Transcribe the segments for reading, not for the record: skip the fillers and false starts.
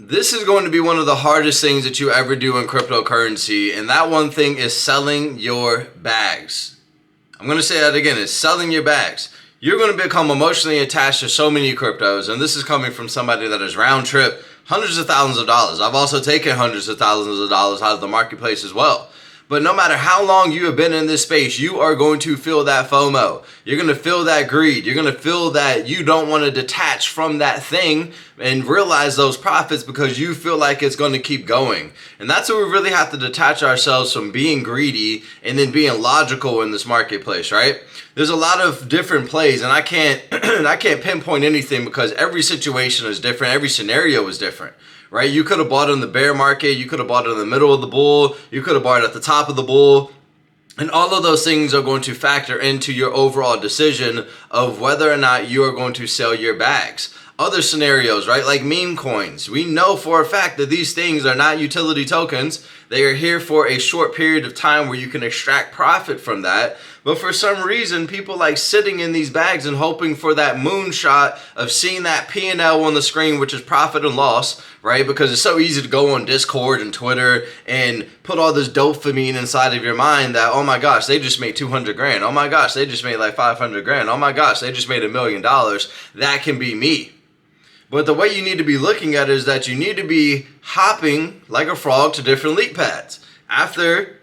This is going to be one of the hardest things that you ever do in cryptocurrency, and that one thing is selling your bags. I'm going to say that again, is selling your bags. You're going to become emotionally attached to so many cryptos, and this is coming from somebody that has round trip hundreds of thousands of dollars. I've also taken hundreds of thousands of dollars out of the marketplace as well. But no matter how long you have been in this space, you are going to feel that FOMO. You're going to feel that greed. You're going to feel that you don't want to detach from that thing and realize those profits because you feel like it's going to keep going. And that's where we really have to detach ourselves from being greedy and then being logical in this marketplace, right? There's a lot of different plays, and I can't pinpoint anything because every situation is different. Every scenario is different. Right? You could have bought it in the bear market. You could have bought it in the middle of the bull. You could have bought it at the top of the bull. And all of those things are going to factor into your overall decision of whether or not you are going to sell your bags. Other scenarios, right? Like meme coins. We know for a fact that these things are not utility tokens. They are here for a short period of time where you can extract profit from that. But for some reason, people like sitting in these bags and hoping for that moonshot of seeing that P&L on the screen, which is profit and loss, right? Because it's so easy to go on Discord and Twitter and put all this dopamine inside of your mind that, oh my gosh, they just made 200 grand. Oh my gosh, they just made like 500 grand. Oh my gosh, they just made $1 million. That can be me. But the way you need to be looking at it is that you need to be hopping like a frog to different leap pads. After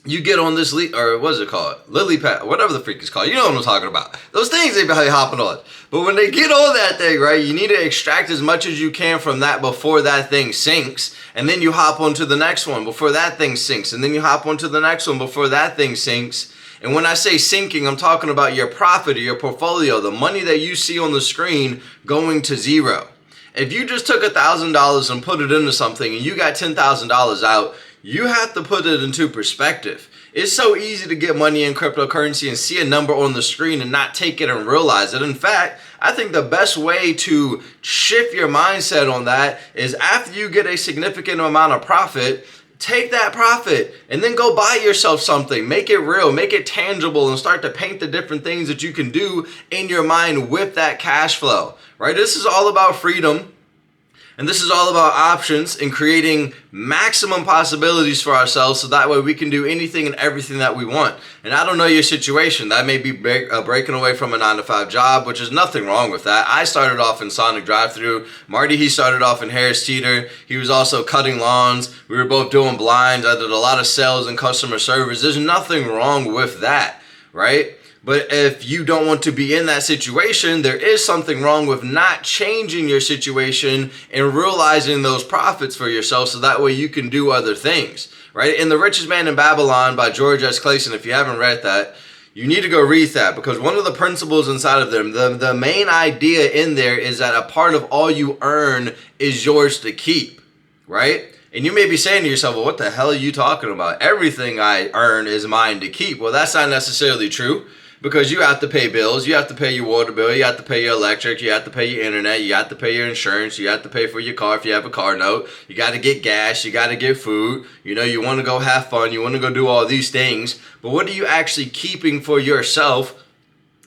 you get on this leap, or what is it called? Lily pad, whatever the freak is called. You know what I'm talking about. Those things they be hopping on. But when they get on that thing, right, you need to extract as much as you can from that before that thing sinks. And then you hop onto the next one before that thing sinks. And then you hop onto the next one before that thing sinks. And when I say sinking, I'm talking about your profit or your portfolio, the money that you see on the screen going to zero. If you just took $1,000 and put it into something and you got $10,000 out, you have to put it into perspective. It's so easy to get money in cryptocurrency and see a number on the screen and not take it and realize it. In fact, I think the best way to shift your mindset on that is after you get a significant amount of profit, take that profit and then go buy yourself something. Make it real, make it tangible, and start to paint the different things that you can do in your mind with that cash flow, right? This is all about freedom. And this is all about options and creating maximum possibilities for ourselves so that way we can do anything and everything that we want. And I don't know your situation. That may be breaking away from a 9-to-5 job, which is nothing wrong with that. I started off in Sonic Drive-Thru. Marty, he started off in Harris Teeter. He was also cutting lawns. We were both doing blinds. I did a lot of sales and customer service. There's nothing wrong with that, right? But if you don't want to be in that situation, there is something wrong with not changing your situation and realizing those profits for yourself so that way you can do other things, right? In The Richest Man in Babylon by George S. Clayson, if you haven't read that, you need to go read that because one of the principles inside of them, the main idea in there is that a part of all you earn is yours to keep, right? And you may be saying to yourself, well, what the hell are you talking about? Everything I earn is mine to keep. Well, that's not necessarily true. Because you have to pay bills, you have to pay your water bill, you have to pay your electric, you have to pay your internet, you have to pay your insurance, you have to pay for your car if you have a car note, you got to get gas, you got to get food, you know, you want to go have fun, you want to go do all these things, but what are you actually keeping for yourself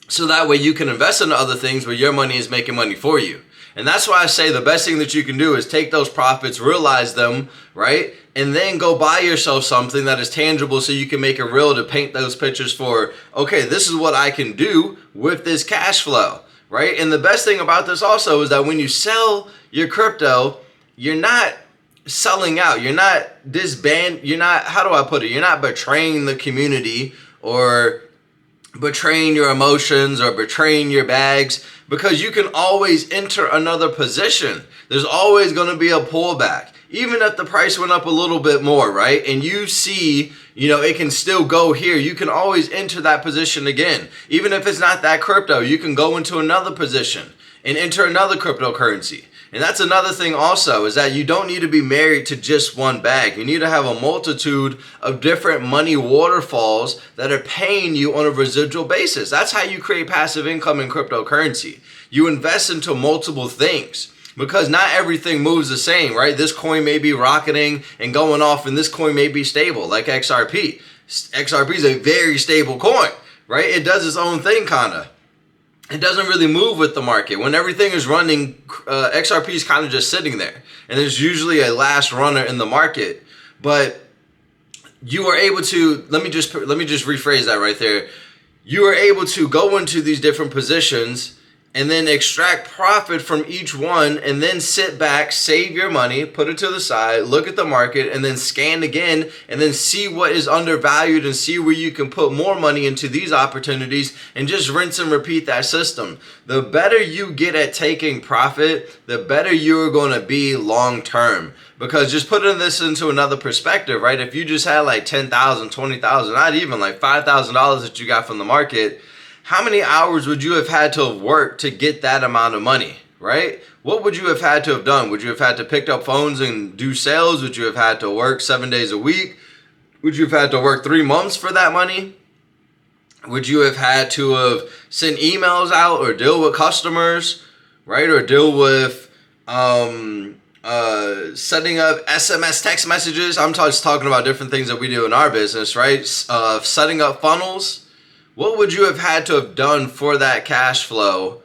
so that way you can invest in other things where your money is making money for you? And that's why I say the best thing that you can do is take those profits, realize them, right? And then go buy yourself something that is tangible so you can make it real to paint those pictures for, okay, this is what I can do with this cash flow, right? And the best thing about this also is that when you sell your crypto, you're not selling out. You're not how do I put it? You're not betraying the community or betraying your emotions or betraying your bags, because you can always enter another position. There's always going to be a pullback. Even if the price went up a little bit more, right? And you see, you know, it can still go here. You can always enter that position again. Even if it's not that crypto, you can go into another position and enter another cryptocurrency. And that's another thing also, is that you don't need to be married to just one bag. You need to have a multitude of different money waterfalls that are paying you on a residual basis. That's how you create passive income in cryptocurrency. You invest into multiple things because not everything moves the same, right? This coin may be rocketing and going off, and this coin may be stable, like XRP. XRP is a very stable coin, right? It does its own thing, kind of. it doesn't really move with the market. When everything is running, XRP is kind of just sitting there, and there's usually a last runner in the market. But you are able to, let me just rephrase that right there. You are able to go into these different positions and then extract profit from each one, and then sit back, save your money, put it to the side, look at the market, and then scan again, and then see what is undervalued and see where you can put more money into these opportunities, and just rinse and repeat that system. The better you get at taking profit, the better you're going to be long term. Because just putting this into another perspective, right? If you just had like $10,000, $20,000, not even like $5,000 that you got from the market, how many hours would you have had to have worked to get that amount of money, right? What would you have had to have done? Would you have had to pick up phones and do sales? Would you have had to work 7 days a week? Would you have had to work 3 months for that money? Would you have had to have sent emails out or deal with customers, right? Or deal with setting up SMS text messages? I'm just talking about different things that we do in our business, right? Setting up funnels. What would you have had to have done for that cash flow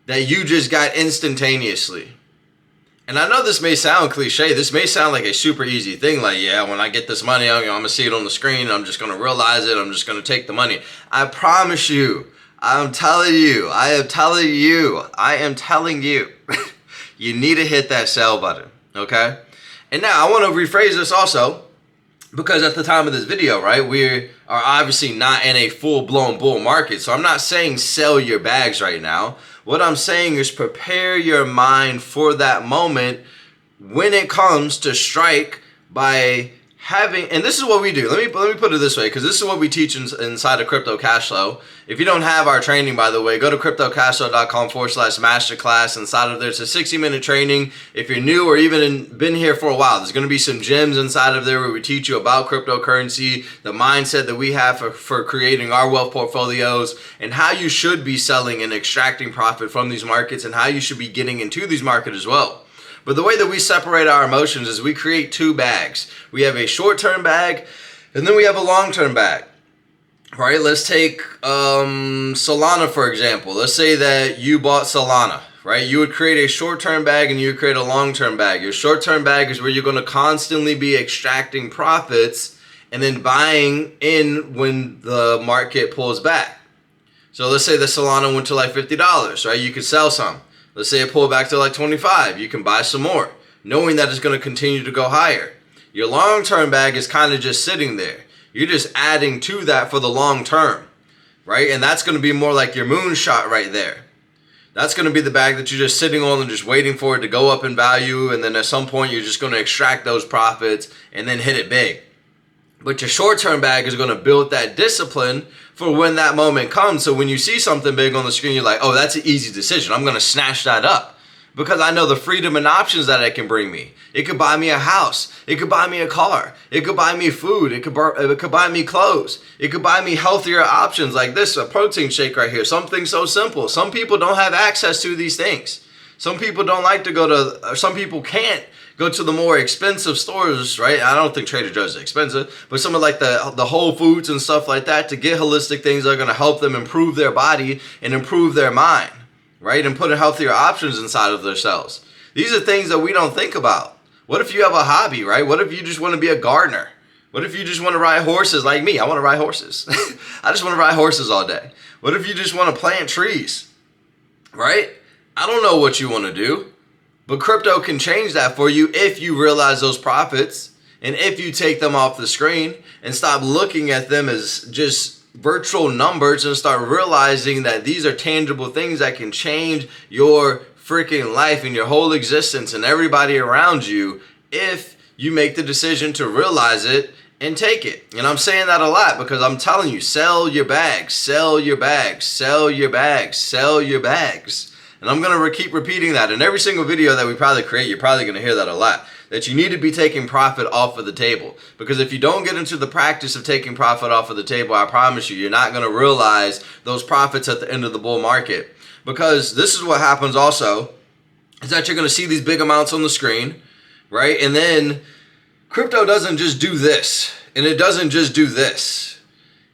that you just got instantaneously? And I know this may sound cliche. This may sound like a super easy thing. Like, yeah, when I get this money, I'm going to see it on the screen. I'm just going to realize it. I'm just going to take the money. I promise you. I'm telling you. I am telling you. You need to hit that sell button. Okay? And now I want to rephrase this also. Because at the time of this video, right, we are obviously not in a full-blown bull market. So I'm not saying sell your bags right now. What I'm saying is prepare your mind for that moment when it comes to strike by having, and this is what we do. Let me put it this way, because this is what we teach inside of Crypto Cashflow. If you don't have our training, by the way, go to cryptocashflow.com/masterclass. Inside of there, it's a 60-minute training. If you're new or even been here for a while, there's going to be some gems inside of there where we teach you about cryptocurrency, the mindset that we have for creating our wealth portfolios, and how you should be selling and extracting profit from these markets, and how you should be getting into these markets as well. But the way that we separate our emotions is we create 2 bags. We have a short-term bag, and then we have a long-term bag. Right? Let's take Solana, for example. Let's say that you bought Solana, right? You would create a short-term bag and you would create a long-term bag. Your short-term bag is where you're going to constantly be extracting profits and then buying in when the market pulls back. So let's say that Solana went to like $50, right? You could sell some. Let's say it pulled back to like 25. You can buy some more, knowing that it's going to continue to go higher. Your long-term bag is kind of just sitting there. You're just adding to that for the long term, right? And that's going to be more like your moonshot right there. That's going to be the bag that you're just sitting on and just waiting for it to go up in value. And then at some point, you're just going to extract those profits and then hit it big. But your short-term bag is going to build that discipline for when that moment comes. So when you see something big on the screen, you're like, oh, that's an easy decision. I'm going to snatch that up because I know the freedom and options that it can bring me. It could buy me a house. It could buy me a car. It could buy me food. It could buy me clothes. It could buy me healthier options like this, a protein shake right here. Something so simple. Some people don't have access to these things. Some people don't like to go to, or some people can't go to the more expensive stores, right? I don't think Trader Joe's is expensive, but some of like the Whole Foods and stuff like that to get holistic things that are going to help them improve their body and improve their mind, right? And put healthier options inside of themselves. These are things that we don't think about. What if you have a hobby, right? What if you just want to be a gardener? What if you just want to ride horses like me? I want to ride horses. I just want to ride horses all day. What if you just want to plant trees, right? I don't know what you want to do. But crypto can change that for you if you realize those profits and if you take them off the screen and stop looking at them as just virtual numbers and start realizing that these are tangible things that can change your freaking life and your whole existence and everybody around you if you make the decision to realize it and take it. And I'm saying that a lot because I'm telling you, sell your bags, sell your bags, sell your bags, sell your bags. And I'm going to keep repeating that. In every single video that we probably create, you're probably going to hear that a lot. That you need to be taking profit off of the table. Because if you don't get into the practice of taking profit off of the table, I promise you, you're not going to realize those profits at the end of the bull market. Because this is what happens also, is that you're going to see these big amounts on the screen, right? And then crypto doesn't just do this. And it doesn't just do this.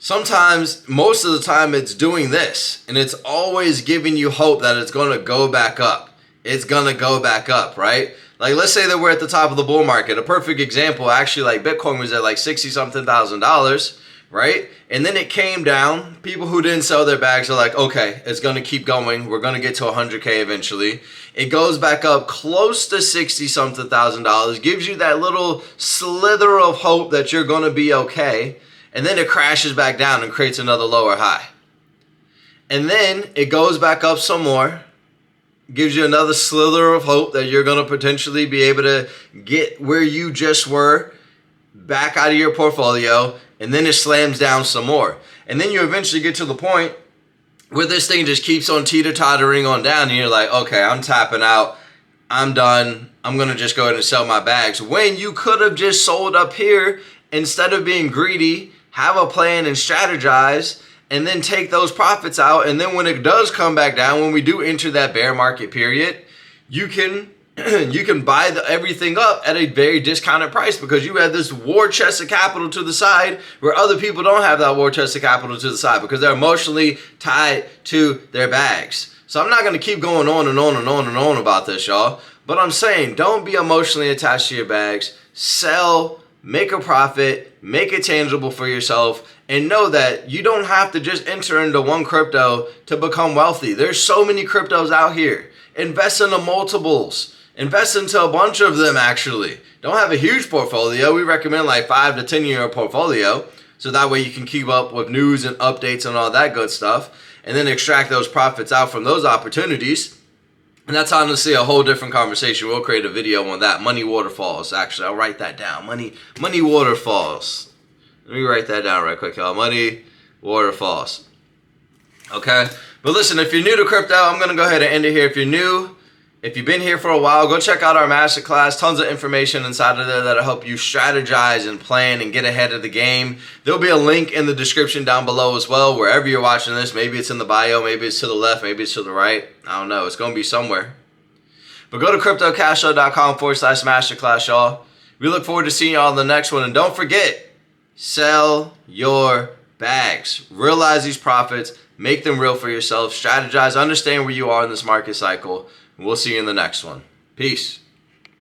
sometimes, most of the time, it's doing this, and it's always giving you hope that it's going to go back up. It's going to go back up, right? Like, let's say that we're at the top of the bull market. A perfect example, actually, like Bitcoin was at like 60-something thousand dollars, right? And then it came down. People who didn't sell their bags are like, okay, it's going to keep going. We're going to get to 100K eventually. It goes back up close to 60-something thousand dollars, gives you that little slither of hope that you're going to be okay. And then it crashes back down and creates another lower high. And then it goes back up some more, gives you another slither of hope that you're going to potentially be able to get where you just were back out of your portfolio. And then it slams down some more. And then you eventually get to the point where this thing just keeps on teeter-tottering on down. And you're like, okay, I'm tapping out. I'm done. I'm going to just go ahead and sell my bags. When you could have just sold up here instead of being greedy, have a plan and strategize, and then take those profits out. And then when it does come back down, when we do enter that bear market period, you can buy everything up at a very discounted price because you have this war chest of capital to the side where other people don't have that war chest of capital to the side because they're emotionally tied to their bags. So I'm not going to keep going on and on and on and on about this, y'all. But I'm saying don't be emotionally attached to your bags. Sell, make a profit, make it tangible for yourself, and know that you don't have to just enter into one crypto to become wealthy. There's so many cryptos out here. Invest in the multiples. Invest into a bunch of them, actually. Don't have a huge portfolio. We recommend like 5 to 10 year portfolio. So that way you can keep up with news and updates and all that good stuff. And then extract those profits out from those opportunities. And that's honestly a whole different conversation. We'll create a video on that. Money waterfalls. Actually, I'll write that down. Money waterfalls. Let me write that down right quick, y'all. Money waterfalls. Okay? But listen, if you're new to crypto, I'm going to go ahead and end it here. If you're new, if you've been here for a while, go check out our masterclass. Tons of information inside of there that'll help you strategize and plan and get ahead of the game. There'll be a link in the description down below as well, wherever you're watching this. Maybe it's in the bio, maybe it's to the left, maybe it's to the right. I don't know. It's going to be somewhere. But go to cryptocashflow.com/masterclass, y'all. We look forward to seeing y'all in the next one. And don't forget, sell your bags. Realize these profits. Make them real for yourself. Strategize. Understand where you are in this market cycle. We'll see you in the next one. Peace.